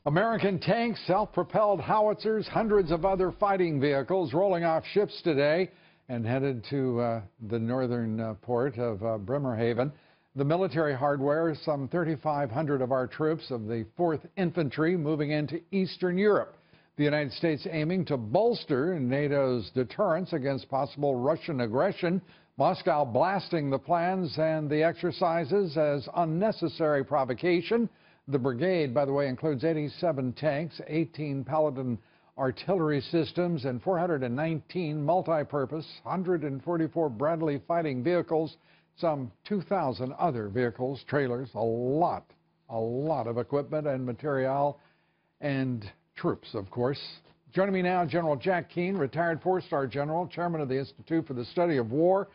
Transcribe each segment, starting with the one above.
American tanks, self-propelled howitzers, hundreds of other fighting vehicles rolling off ships today and headed to the northern port of Bremerhaven. The military hardware, some 3,500 of our troops of the 4th Infantry moving into Eastern Europe. The United States aiming to bolster NATO's deterrence against possible Russian aggression. Moscow blasting the plans and the exercises as unnecessary provocation. The brigade, by the way, includes 87 tanks, 18 Paladin artillery systems, and 419 multi-purpose, 144 Bradley fighting vehicles, some 2,000 other vehicles, trailers, a lot of equipment and material, and troops, of course. Joining me now, General Jack Keane, retired 4-star general, chairman of the Institute for the Study of War.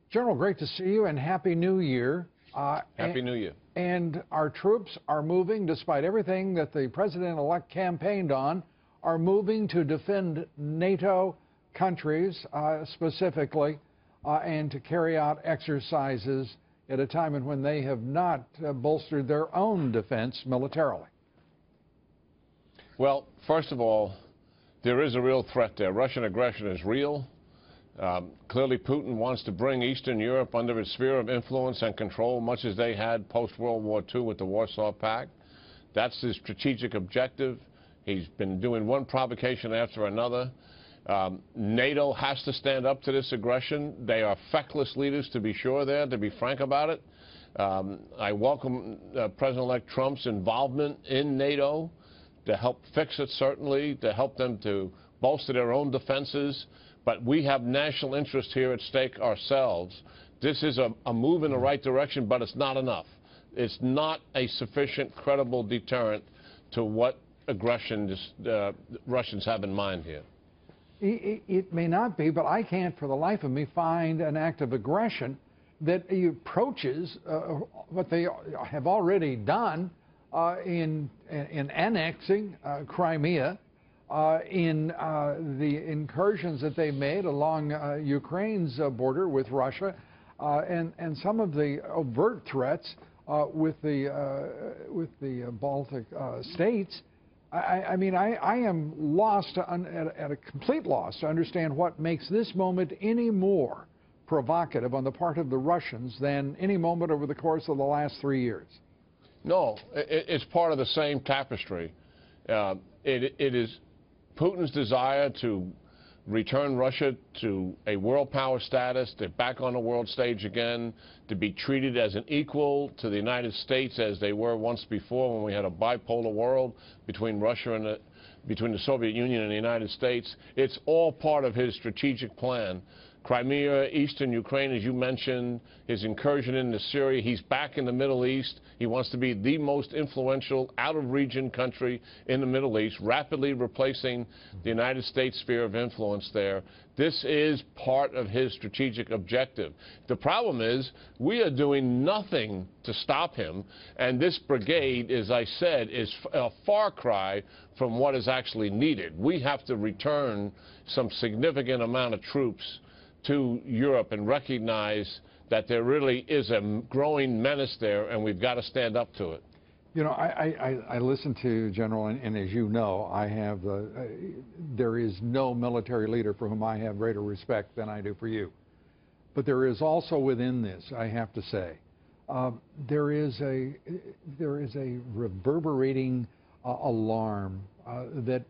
General, great to see you, and Happy New Year. Happy New Year. And our troops are moving, despite everything that the president-elect campaigned on, are moving to defend NATO countries specifically and to carry out exercises at a time when they have not bolstered their own defense militarily. Well, first of all, there is a real threat there. Russian aggression is real. Clearly, Putin wants to bring Eastern Europe under his sphere of influence and control, much as they had post-World War II with the Warsaw Pact. That's his strategic objective. He's been doing one provocation after another. NATO has to stand up to this aggression. They are feckless leaders, to be sure there, to be frank about it. I welcome President-elect Trump's involvement in NATO to help fix it, certainly, to help them to bolster their own defenses. But we have national interest here at stake ourselves. This is a move in the right direction, but it's not enough. It's not a sufficient, credible deterrent to what aggression the Russians have in mind here. It may not be, but I can't for the life of me find an act of aggression that approaches what they have already done in annexing Crimea, in the incursions that they made along Ukraine's border with Russia, and some of the overt threats with the Baltic states. I mean, I am lost, at a complete loss to understand what makes this moment any more provocative on the part of the Russians than any moment over the course of the last 3 years. No, it's part of the same tapestry. It is Putin's desire to return Russia to a world power status, to back on the world stage again, to be treated as an equal to the United States as they were once before when we had a bipolar world between Russia and between the Soviet Union and the United States. It's all part of his strategic plan. Crimea, eastern Ukraine, as you mentioned, his incursion into Syria. He's back in the Middle East. He wants to be the most influential out-of-region country in the Middle East, rapidly replacing the United States sphere of influence there. This is part of his strategic objective. The problem is we are doing nothing to stop him, and this brigade, as I said, is a far cry from what is actually needed. We have to return some significant amount of troops to Europe and recognize that there really is a growing menace there, and we've got to stand up to it. You know, I listen to General, and as you know, I have there is no military leader for whom I have greater respect than I do for you. But there is also within this, I have to say, there is a reverberating alarm that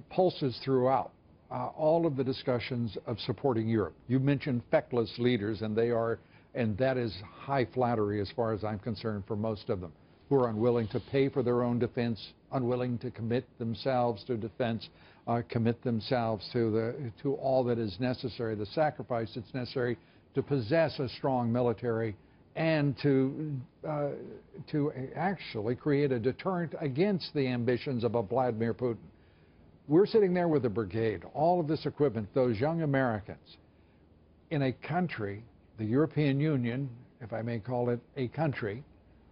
pulses throughout all of the discussions of supporting Europe. You mentioned feckless leaders, and that is high flattery as far as I'm concerned for most of them, who are unwilling to pay for their own defense, unwilling to commit themselves to defense, commit themselves to all that is necessary, the sacrifice that's necessary to possess a strong military and to actually create a deterrent against the ambitions of a Vladimir Putin. We're sitting there with a brigade, all of this equipment, those young Americans, in a country, the European Union, if I may call it a country,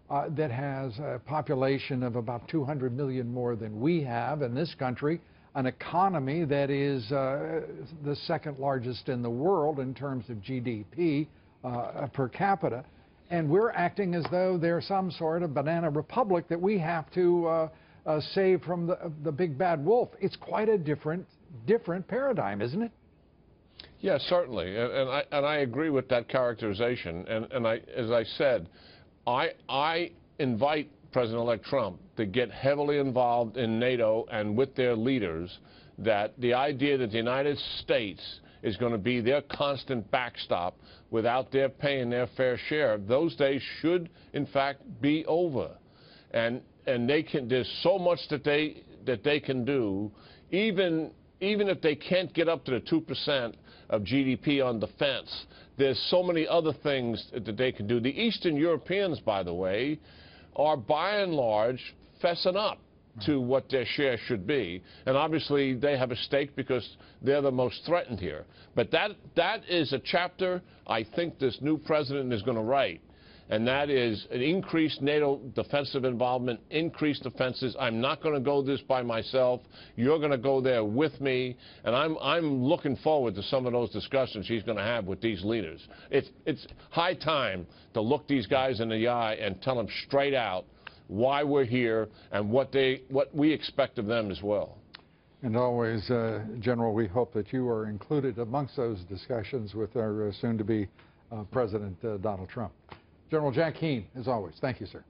that has a population of about 200 million more than we have in this country, an economy that is the second largest in the world in terms of GDP per capita, and we're acting as though they're some sort of banana republic that we have to save from the big bad wolf. It's quite a different paradigm, isn't it? Yes, certainly, and I agree with that characterization. And as I said, I invite President-elect Trump to get heavily involved in NATO and with their leaders, that the idea that the United States is going to be their constant backstop without their paying their fair share, those days should, in fact, be over. And there's so much that they can do, even if they can't get up to the 2% of GDP on defense. There's so many other things that they can do. The Eastern Europeans, by the way, are by and large fessing up to what their share should be. And obviously they have a stake because they're the most threatened here. But that is a chapter I think this new president is going to write. And that is an increased NATO defensive involvement, increased defenses. I'm not going to go this by myself. You're going to go there with me. And I'm looking forward to some of those discussions he's going to have with these leaders. It's high time to look these guys in the eye and tell them straight out why we're here and what we expect of them as well. And always, General, we hope that you are included amongst those discussions with our soon-to-be President Donald Trump. General Jack Keane, as always, thank you, sir.